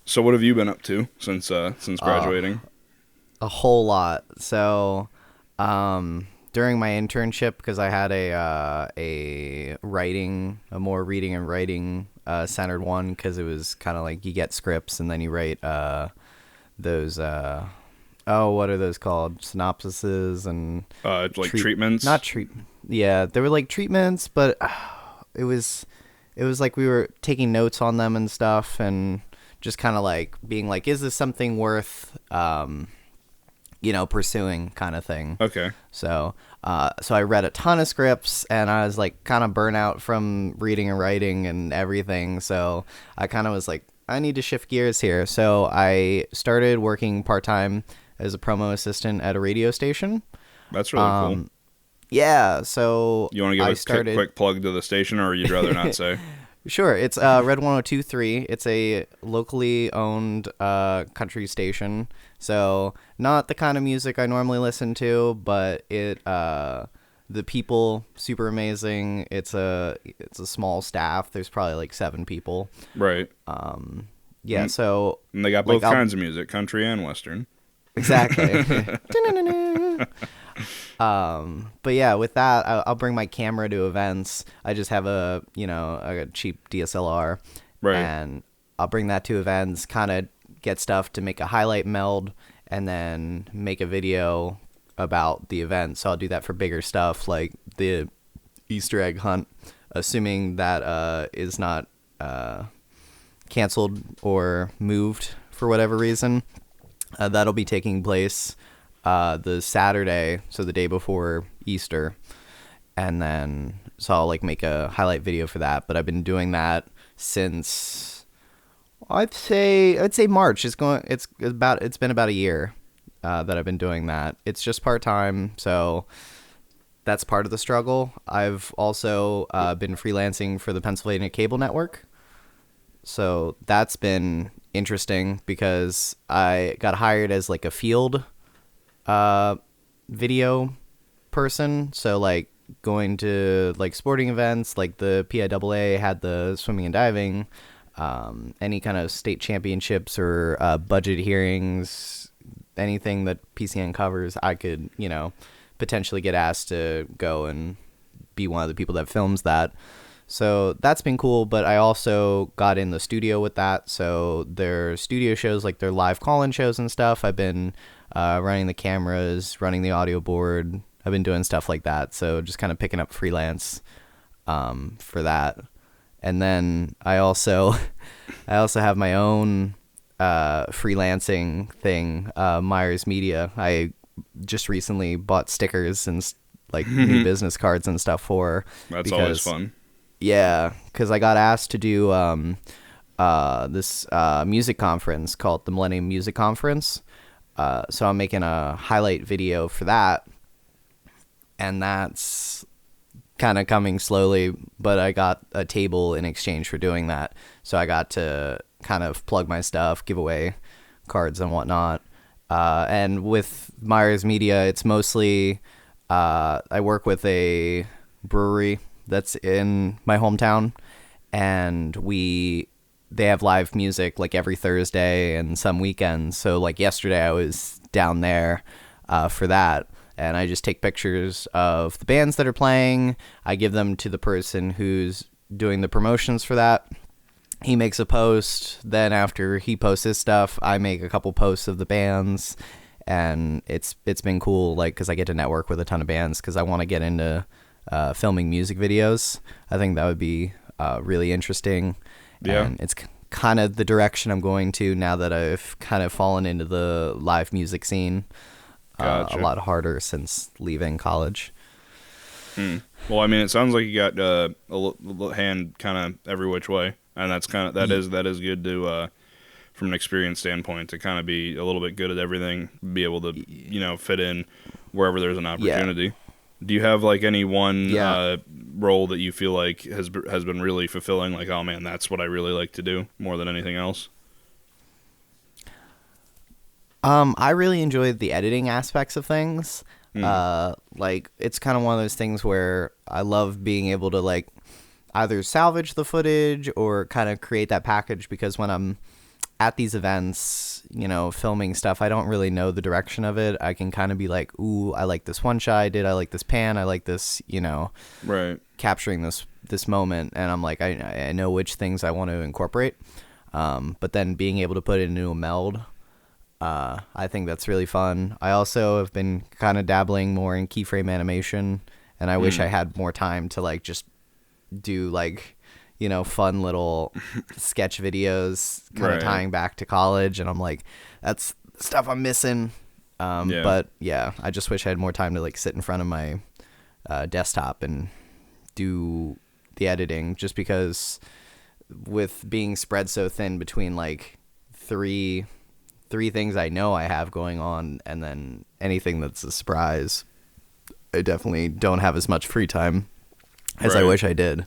So what have you been up to since graduating? A whole lot. So, during my internship, because I had a more reading and writing centered one, because it was kind of like you get scripts and then you write those what are those called? Synopsises and Like treatments? not treat. Yeah, they were like treatments, but it was like we were taking notes on them and stuff, and just kind of like being like, is this something worth pursuing, kind of thing. Okay. So I read a ton of scripts, and I was like kind of burnt out from reading and writing and everything. So I kind of was like, I need to shift gears here. So I started working part-time as a promo assistant at a radio station. That's really cool. Yeah, so You want to give a quick plug to the station, or you'd rather not say? Sure, it's Red 102.3. It's a locally owned country station. So not the kind of music I normally listen to, but the people super amazing. It's a small staff. There's probably like 7 people. Right. Yeah, so And they got both kinds of music, country and western. Exactly. But yeah, with that, I'll bring my camera to events. I just have a cheap DSLR, Right. and I'll bring that to events, kind of get stuff to make a highlight meld, and then make a video about the event. So I'll do that for bigger stuff like the Easter egg hunt, assuming that is not canceled or moved for whatever reason. That'll be taking place the Saturday, so the day before Easter, and then so I'll like make a highlight video for that. But I've been doing that since I'd say March. It's been about a year that I've been doing that. It's just part-time, so that's part of the struggle. I've also been freelancing for the Pennsylvania Cable Network, so that's been interesting because I got hired as like a field video person, so like going to like sporting events, like the PIAA had the swimming and diving, any kind of state championships or budget hearings, anything that PCN covers, I could potentially get asked to go and be one of the people that films that. So that's been cool, but I also got in the studio with that. So their studio shows, like their live call-in shows and stuff, I've been running the cameras, running the audio board. I've been doing stuff like that. So just kind of picking up freelance for that. And then I also have my own freelancing thing, Myers Media. I just recently bought stickers and like new business cards and stuff for. That's always fun. Yeah, because I got asked to do this music conference called the Millennium Music Conference. So I'm making a highlight video for that, and that's kind of coming slowly, but I got a table in exchange for doing that. So I got to kind of plug my stuff, give away cards and whatnot. And with Myers Media, it's mostly I work with a brewery that's in my hometown, and they have live music like every Thursday and some weekends. So like yesterday I was down there for that, and I just take pictures of the bands that are playing. I give them to the person who's doing the promotions for that. He makes a post, then after he posts his stuff, I make a couple posts of the bands, and it's been cool, like, because I get to network with a ton of bands, because I want to get into filming music videos. I think that would be really interesting. Yeah. And it's kind of the direction I'm going to now that I've kind of fallen into the live music scene. Gotcha. A lot harder since leaving college. Well, I mean, it sounds like you got a hand kind of every which way, and that is good to from an experience standpoint, to kind of be a little bit good at everything, be able to fit in wherever there's an opportunity. Yeah. Do you have like any one role that you feel like has been really fulfilling? Like, oh man, that's what I really like to do more than anything else. I really enjoyed the editing aspects of things. Like, it's kind of one of those things where I love being able to like either salvage the footage or kind of create that package, because when I'm at these events, filming stuff, I don't really know the direction of it. I can kind of be like, ooh, I like this one shot I did. I like this pan. I like this, Right. capturing this moment. And I'm like, I know which things I want to incorporate. But then being able to put it into a meld, I think that's really fun. I also have been kind of dabbling more in keyframe animation, and I wish I had more time to like just do like, fun little sketch videos kind of tying back to college. And I'm like, that's stuff I'm missing. But yeah, I just wish I had more time to like sit in front of my desktop and do the editing, just because with being spread so thin between like three things I know I have going on, and then anything that's a surprise, I definitely don't have as much free time as I wish I did.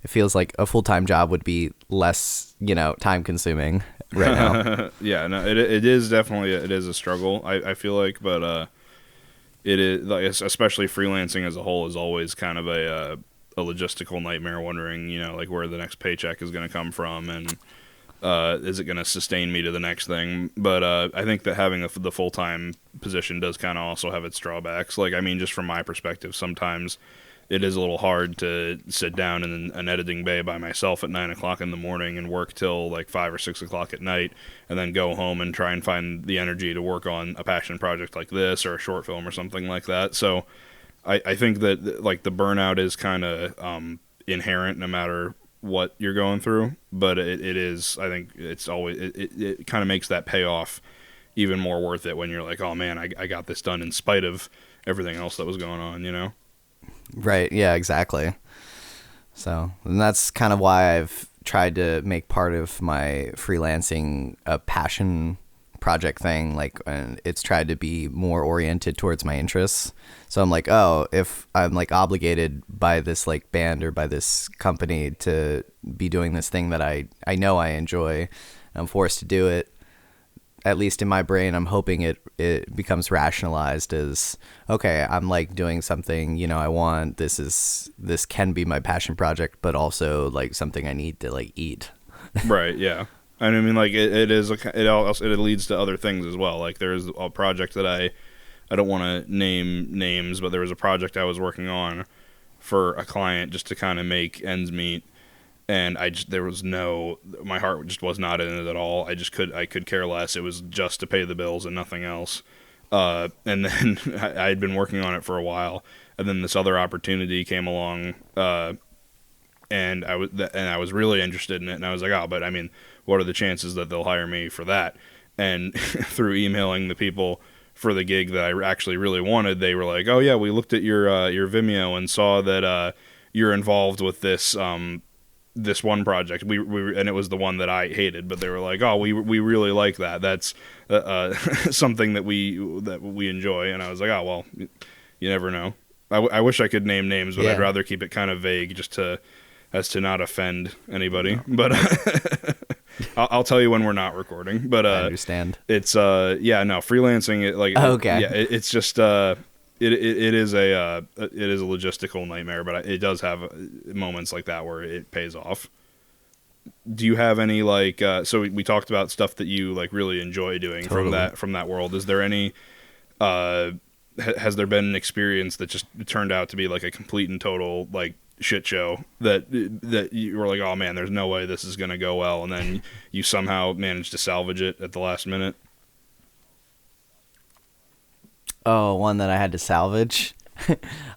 It feels like a full-time job would be less, time consuming right now. Yeah, no, it is definitely it is a struggle. I feel like, but it is like, especially freelancing as a whole is always kind of a logistical nightmare. Wondering, like where the next paycheck is going to come from, and is it going to sustain me to the next thing? But I think that having the full-time position does kind of also have its drawbacks. Like, I mean, just from my perspective, sometimes it is a little hard to sit down in an editing bay by myself at 9 o'clock in the morning and work till like 5 or 6 o'clock at night, and then go home and try and find the energy to work on a passion project like this or a short film or something like that. So I think that like the burnout is kind of inherent no matter what you're going through, but it is, I think it's always, it kind of makes that payoff even more worth it when you're like, oh man, I got this done in spite of everything else that was going on, Right. Yeah, exactly. So, and that's kind of why I've tried to make part of my freelancing a passion project thing. Like, and it's tried to be more oriented towards my interests. So I'm like, oh, if I'm like obligated by this like band or by this company to be doing this thing that I know I enjoy, I'm forced to do it. At least in my brain, I'm hoping it becomes rationalized as, okay, I'm like doing something, I want, this can be my passion project, but also like something I need to like eat. Right. Yeah. And I mean, like it leads to other things as well. Like there's a project that I don't want to name names, but there was a project I was working on for a client just to kind of make ends meet. And my heart just was not in it at all. I could care less. It was just to pay the bills and nothing else. And then I had been working on it for a while, and then this other opportunity came along, and I was really interested in it. And I was like, oh, but I mean, what are the chances that they'll hire me for that? And through emailing the people for the gig that I actually really wanted, they were like, oh yeah, we looked at your Vimeo and saw that you're involved with this one project. We and it was the one that I hated, but they were like, oh, we really like that. That's something that we enjoy. And I was like, oh well, you never know. I wish I could name names, but I'd rather keep it kind of vague, just as to not offend anybody. No. But I'll tell you when we're not recording. But I understand. It's freelancing. Okay. Yeah, it's just It is a logistical nightmare, but it does have moments like that where it pays off. Do you have any so we talked about stuff that you like really enjoy doing from that world? Is there any has there been an experience that just turned out to be like a complete and total like shit show that you were like, oh man, there's no way this is gonna go well, and then you somehow managed to salvage it at the last minute? Oh, one that I had to salvage.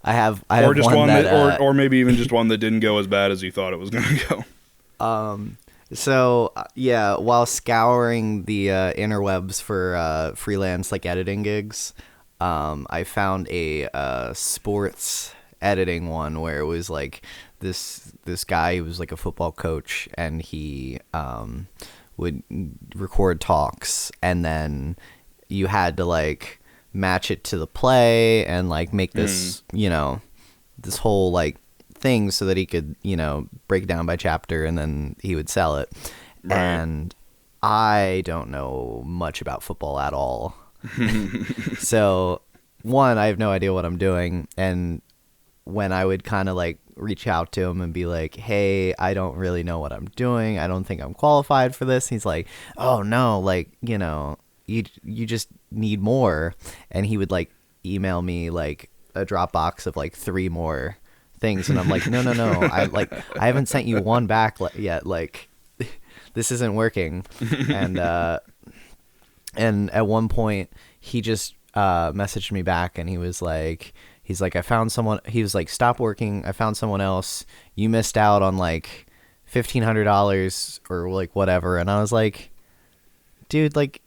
I have or just one that, or maybe even just one that didn't go as bad as you thought it was going to go. So yeah, while scouring the interwebs for freelance like editing gigs, I found a sports editing one where it was like this guy who was like a football coach, and he would record talks, and then you had to like match it to the play and like make this this whole like thing so that he could break down by chapter, and then he would sell it. Right. And I don't know much about football at all. So one, I have no idea what I'm doing, and when I would kind of like reach out to him and be like, hey, I don't really know what I'm doing. I don't think I'm qualified for this. He's like, oh no, like, you just need more. And he would like email me like a Dropbox of like 3 more things. And I'm like, no. I haven't sent you one back yet. Like, this isn't working. And at one point he just messaged me back, and he's like, I found someone. He was like, stop working. I found someone else. You missed out on like $1,500 or like whatever. And I was like, dude, like,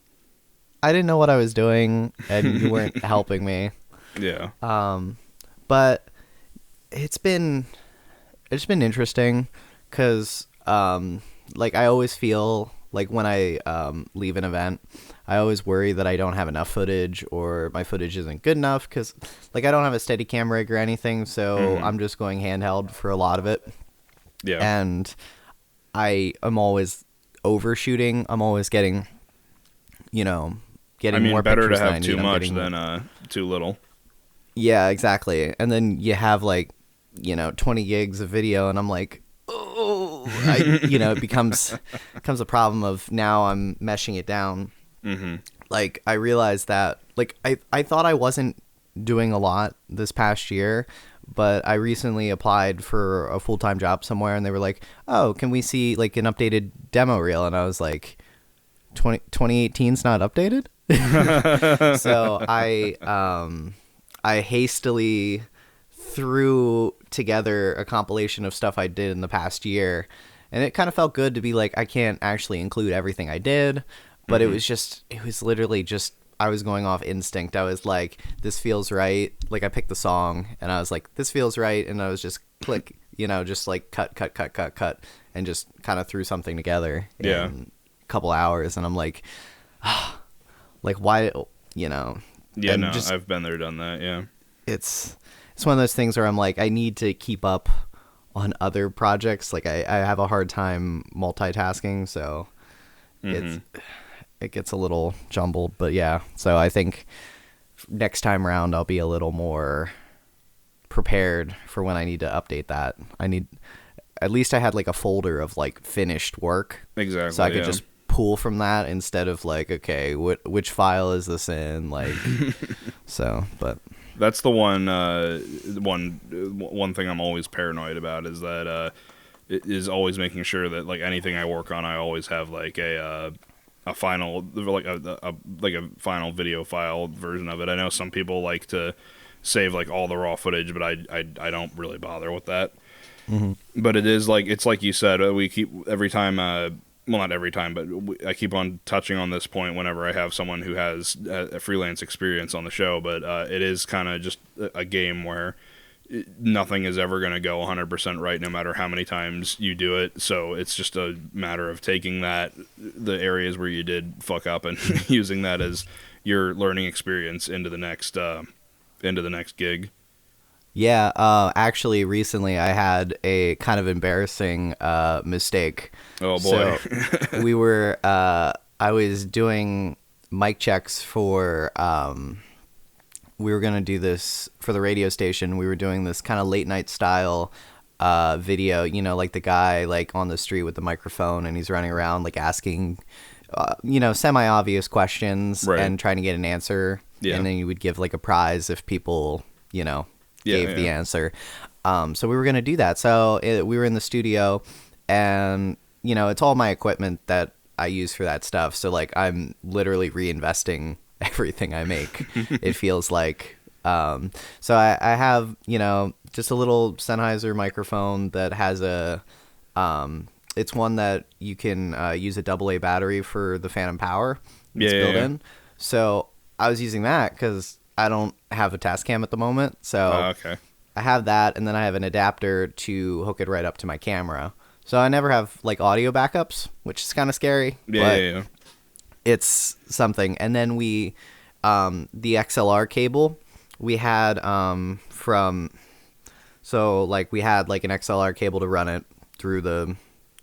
I didn't know what I was doing, and you weren't helping me. Yeah. But it's been interesting because like I always feel like when I leave an event, I always worry that I don't have enough footage or my footage isn't good enough because like I don't have a Steadicam rig or anything, so I'm just going handheld for a lot of it. Yeah. And I am always overshooting. I'm always getting, more better pictures to than I have need. too I'm much getting than too little. Yeah, exactly. And then you have like, 20 gigs of video, and I'm like, oh, it becomes a problem of now I'm meshing it down. Mm-hmm. Like I realized that like I thought I wasn't doing a lot this past year, but I recently applied for a full-time job somewhere, and they were like, oh, can we see like an updated demo reel? And I was like, 2018's not updated? So I hastily threw together a compilation of stuff I did in the past year, and it kind of felt good to be like, I can't actually include everything I did, but it was literally just, I was going off instinct. I was like, this feels right. Like I picked the song and I was like, this feels right. And I was just click, just like cut, and just kind of threw something together in a couple hours. And I'm like, like why, Yeah, and no, just, I've been there, done that. Yeah. It's one of those things where I'm like, I need to keep up on other projects. Like I have a hard time multitasking, so it gets a little jumbled. But yeah, so I think next time around I'll be a little more prepared for when I need to update that. At least I had like a folder of like finished work. Exactly. So I could just pull from that instead of like, okay, which file is this in? Like, so, but. That's the one thing I'm always paranoid about is that is always making sure that like anything I work on, I always have like a final, like a final video file version of it. I know some people like to save like all the raw footage, but I don't really bother with that. Mm-hmm. But it's like you said, we keep every time. Well, not every time, but I keep on touching on this point whenever I have someone who has a freelance experience on the show. But it is kind of just a game where nothing is ever going to go 100% right, no matter how many times you do it. So it's just a matter of taking the areas where you did fuck up and using that as your learning experience into the next gig. Yeah, actually, recently I had a kind of embarrassing mistake. Oh boy! So I was doing mic checks for. We were gonna do this for the radio station. We were doing this kind of late night style video. Like the guy like on the street with the microphone, and he's running around like asking, semi obvious questions and trying to get an answer. Yeah. And then you would give like a prize if people, gave the answer. So we were going to do that. So we were in the studio, and, it's all my equipment that I use for that stuff. So, like, I'm literally reinvesting everything I make, it feels like. So I have, just a little Sennheiser microphone that has it's one that you can use a AA battery for the phantom power. It's built in. So I was using that because I don't have a Tascam at the moment, so okay. I have that, and then I have an adapter to hook it right up to my camera. So I never have like audio backups, which is kind of scary. Yeah. It's something. And then we, the XLR cable we had we had like an XLR cable to run it through the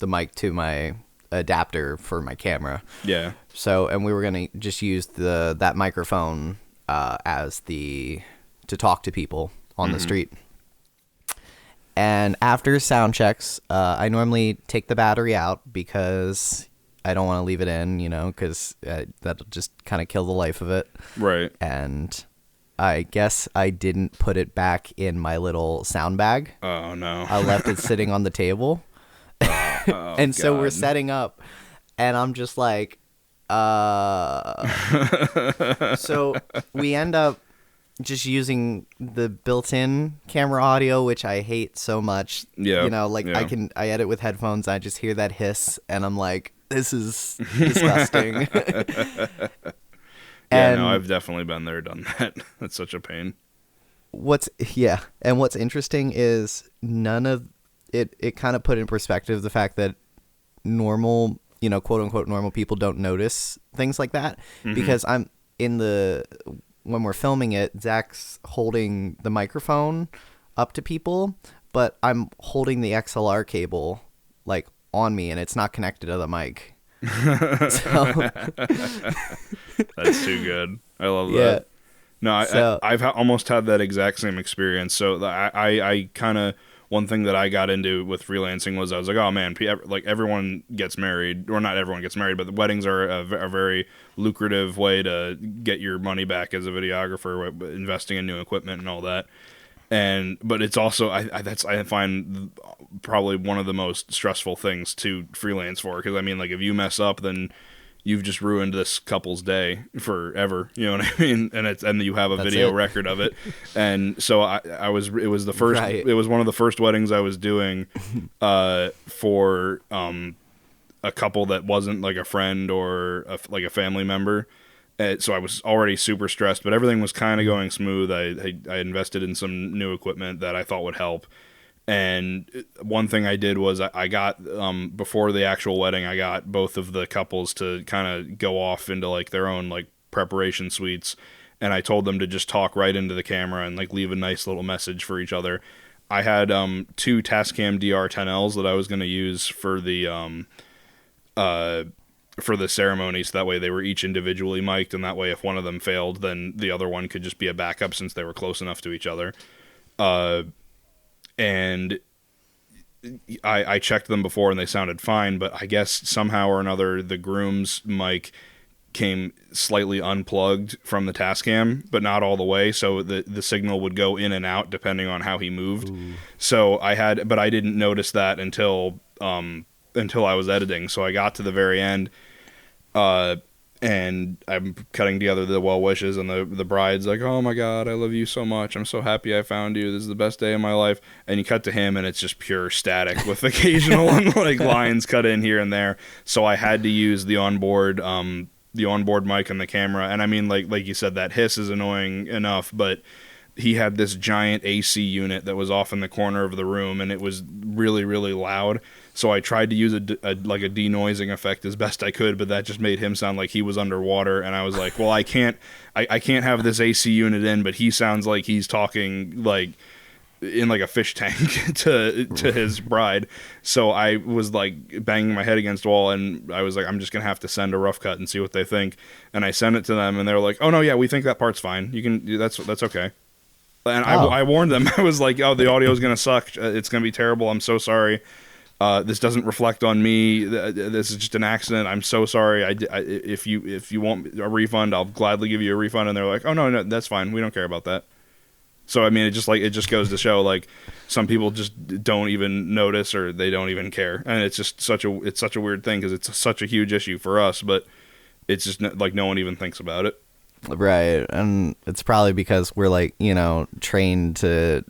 mic to my adapter for my camera. Yeah. So, and we were gonna just use that microphone to talk to people on the street. And after sound checks, I normally take the battery out because I don't want to leave it in, because that'll just kind of kill the life of it. Right. And I guess I didn't put it back in my little sound bag. Oh, no. I left it sitting on the table. Oh, and so God. we're setting up, and I'm just like, So we end up just using the built-in camera audio, which I hate so much. Yeah. I edit with headphones. I just hear that hiss, and I'm like, this is disgusting. No, I've definitely been there, done that. That's such a pain. What's interesting is none of it. It kind of put in perspective the fact that normal, quote unquote normal people don't notice things like that, because I'm when we're filming it, Zach's holding the microphone up to people, but I'm holding the XLR cable like on me, and it's not connected to the mic. So that's too good. I love that. No, I've almost had that exact same experience. So I kind of, one thing that I got into with freelancing was I was like, oh man, like everyone gets married, or not everyone gets married, but the weddings are a very lucrative way to get your money back as a videographer, investing in new equipment and all that. But it's also I find probably one of the most stressful things to freelance for, because I mean, like, if you mess up, then you've just ruined this couple's day forever. You know what I mean? And you have a video record of it. And so it was one of the first weddings I was doing for a couple that wasn't like a friend or like a family member. So I was already super stressed, but everything was kind of going smooth. I invested in some new equipment that I thought would help. And one thing I did was I got, before the actual wedding, I got both of the couples to kind of go off into like their own like preparation suites. And I told them to just talk right into the camera and like leave a nice little message for each other. I had two Tascam DR10Ls that I was going to use for the ceremony, so that way they were each individually mic'd, and that way if one of them failed, then the other one could just be a backup since they were close enough to each other. And I checked them before and they sounded fine, but I guess somehow or another the groom's mic came slightly unplugged from the Tascam, but not all the way, so the signal would go in and out depending on how he moved. Ooh. So I didn't notice that until I was editing. So I got to the very end, and I'm cutting together the well wishes, and the bride's like, oh my God, I love you so much. I'm so happy I found you. This is the best day of my life. And you cut to him, and it's just pure static with occasional like lines cut in here and there. So I had to use the onboard mic and the camera. And I mean, like you said, that hiss is annoying enough, but he had this giant AC unit that was off in the corner of the room, and it was really, really loud. So I tried to use a denoising effect as best I could, but that just made him sound like he was underwater. And I was like, well, I can't have this AC unit in, but he sounds like he's talking like in like a fish tank to his bride. So I was like banging my head against the wall, and I was like, I'm just gonna have to send a rough cut and see what they think. And I sent it to them, and they were like, oh no, yeah, we think that part's fine. You can, that's okay. And I warned them. I was like, oh, the audio is gonna suck. It's gonna be terrible. I'm so sorry. This doesn't reflect on me. This is just an accident. I'm so sorry. If you want a refund, I'll gladly give you a refund. And they're like, oh no, that's fine. We don't care about that. So I mean, it just goes to show, like, some people just don't even notice, or they don't even care, and it's just such a weird thing, because it's such a huge issue for us, but it's just like no one even thinks about it. Right, and it's probably because we're like, trained to,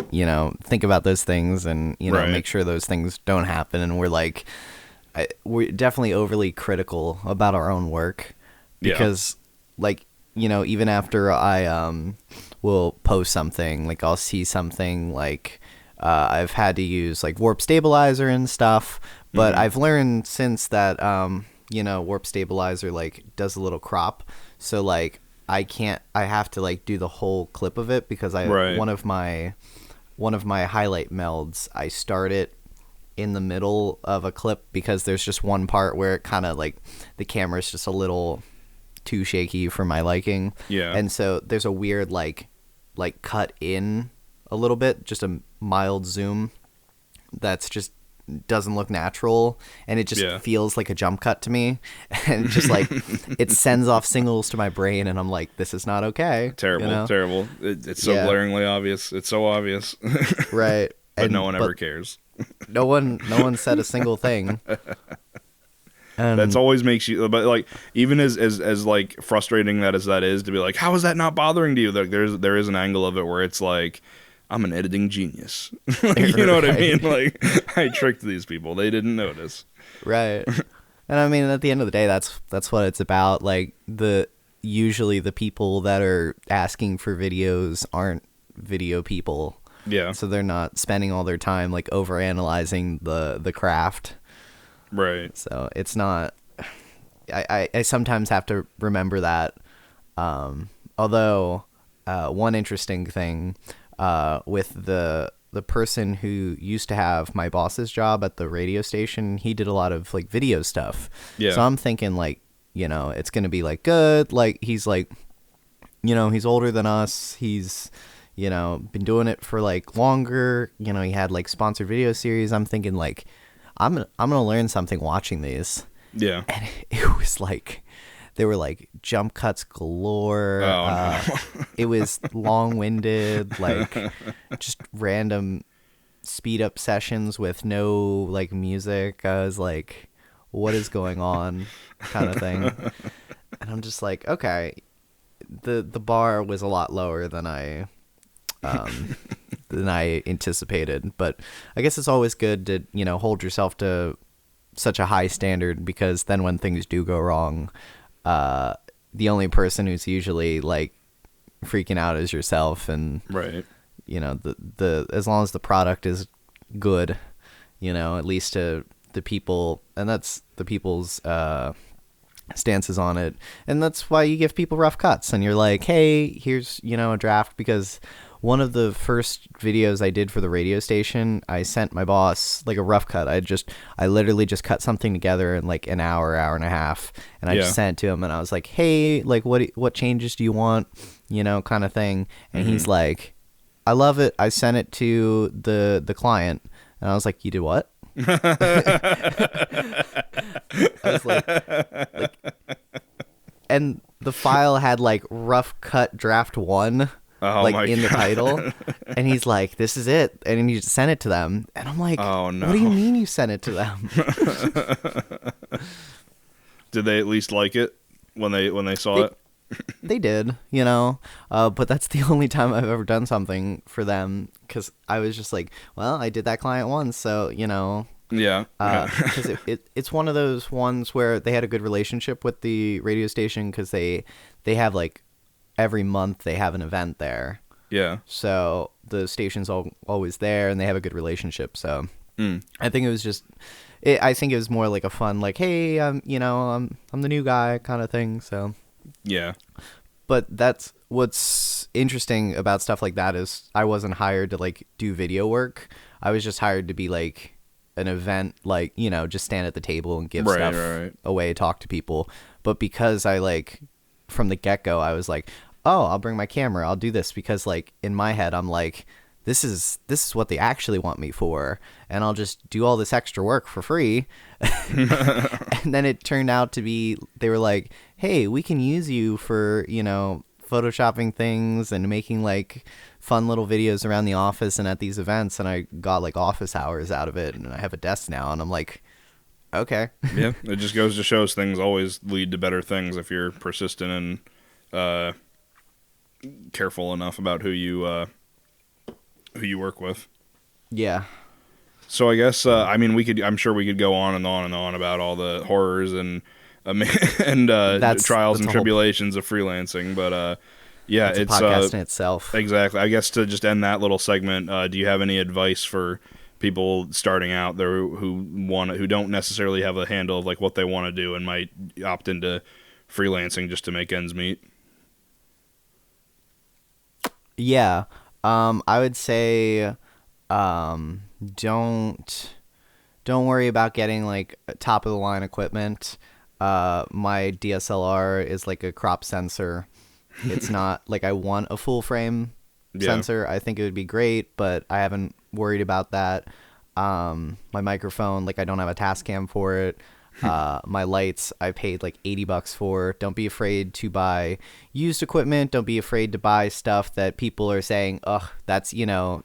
think about those things and, right. Make sure those things don't happen, and we're definitely overly critical about our own work, because, like, even after I will post something, like I'll see something like I've had to use like warp stabilizer and stuff, but I've learned since that warp stabilizer like does a little crop, so like I have to like do the whole clip of it, because one of my highlight melds, I start it in the middle of a clip, because there's just one part where it kind of like the camera's just a little too shaky for my liking. Yeah. And so there's a weird like cut in a little bit, just a mild zoom. that's just doesn't look natural, and it just feels like a jump cut to me, and it just like it sends off signals to my brain, and I'm like, this is not okay. Terrible. It's so glaringly obvious. It's so obvious. Right. But no one ever cares. No one said a single thing. That's always makes you, but like, even as like frustrating that is to be like, how is that not bothering to you? Like, there is an angle of it where it's like, I'm an editing genius. Like, you know what I mean? Like, I tricked these people. They didn't notice. Right. And I mean, at the end of the day, that's what it's about. Like, usually the people that are asking for videos aren't video people. Yeah. So they're not spending all their time like overanalyzing the craft. Right. So it's not. I sometimes have to remember that. Although one interesting thing with the person who used to have my boss's job at the radio station, he did a lot of like video stuff. Yeah. So I'm thinking like, it's gonna be like good. Like he's like, he's older than us. He's been doing it for like longer. He had like sponsored video series. I'm thinking like, I'm gonna learn something watching these. Yeah. And it was like, they were like jump cuts galore. No. It was long-winded, like just random speed up sessions with no like music. I was like, what is going on, kind of thing. And I'm just like, okay, the bar was a lot lower than I anticipated, but I guess it's always good to hold yourself to such a high standard, because then when things do go wrong, the only person who's usually like freaking out is yourself. And right, the as long as the product is good, at least to the people, and that's the people's stances on it, and that's why you give people rough cuts, and you're like, hey, here's a draft. Because one of the first videos I did for the radio station, I sent my boss like a rough cut. I literally just cut something together in like an hour and a half, and I just sent it to him, and I was like, hey, like what changes do you want, kind of thing. And he's like, I love it. I sent it to the client, and I was like, you did what? I was like, and the file had like rough cut draft 1. Like in the title, and he's like, this is it, and he just sent it to them, and I'm like, oh no, what do you mean you sent it to them? Did they at least like it when they saw it? They did, but that's the only time I've ever done something for them, because I was just like, well, I did that client once, so yeah, because it's one of those ones where they had a good relationship with the radio station, because they have like every month they have an event there. Yeah. So the station's always there, and they have a good relationship. So I think it was just, I think it was more like a fun, like, hey, I'm the new guy kind of thing. So yeah. But that's what's interesting about stuff like that, is I wasn't hired to like do video work. I was just hired to be like an event, like, just stand at the table and give stuff away, talk to people. But because I like, from the get-go, I was like, oh, I'll bring my camera, I'll do this, because like in my head I'm like, this is what they actually want me for, and I'll just do all this extra work for free. And then it turned out to be, they were like, hey, we can use you for photoshopping things and making like fun little videos around the office and at these events, and I got like office hours out of it, and I have a desk now, and I'm like, okay. Yeah, it just goes to show things always lead to better things if you're persistent and careful enough about who you work with. Yeah. So I guess I'm sure we could go on and on and on about all the horrors and trials and tribulations of freelancing, but yeah, it's a podcast in itself. Exactly. I guess to just end that little segment, do you have any advice for people starting out there who don't necessarily have a handle of like what they want to do and might opt into freelancing just to make ends meet? Yeah. I would say don't worry about getting like top of the line equipment. My DSLR is like a crop sensor. It's not like I want a full frame sensor. I think it would be great, but I haven't worried about that. My microphone, like I don't have a Tascam for it. My lights, I paid like $80 for. Don't be afraid to buy used equipment. Don't be afraid to buy stuff that people are saying, ugh, that's,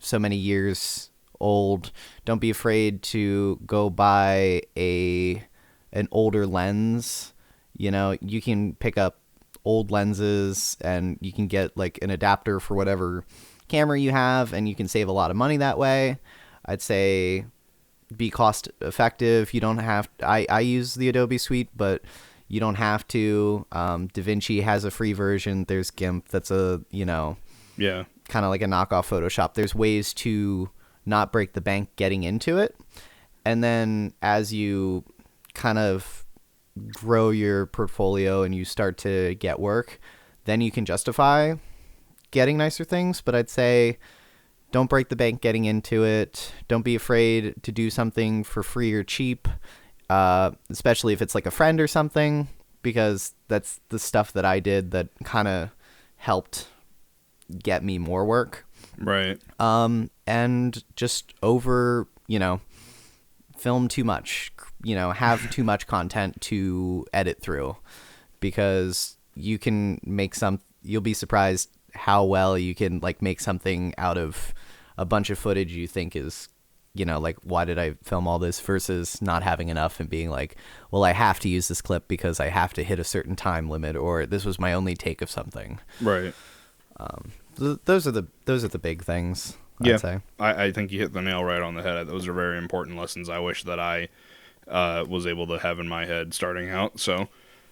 so many years old. Don't be afraid to go buy an older lens. You can pick up old lenses and you can get like an adapter for whatever camera you have, and you can save a lot of money that way. I'd say be cost effective. You don't have I use the Adobe Suite, but you don't have to. DaVinci has a free version. There's GIMP that's a kind of like a knockoff Photoshop. There's ways to not break the bank getting into it, and then as you kind of grow your portfolio and you start to get work, then you can justify getting nicer things. But I'd say don't break the bank getting into it. Don't be afraid to do something for free or cheap, especially if it's like a friend or something, because that's the stuff that I did that kind of helped get me more work. Right. And just film too much, have too much content to edit through, because you can you'll be surprised how well you can like make something out of a bunch of footage you think is, like, why did I film all this, versus not having enough and being like, well, I have to use this clip because I have to hit a certain time limit, or this was my only take of something. Right. Those are the big things. Yeah. I'd say. I think you hit the nail right on the head. Those are very important lessons I wish that I was able to have in my head starting out. So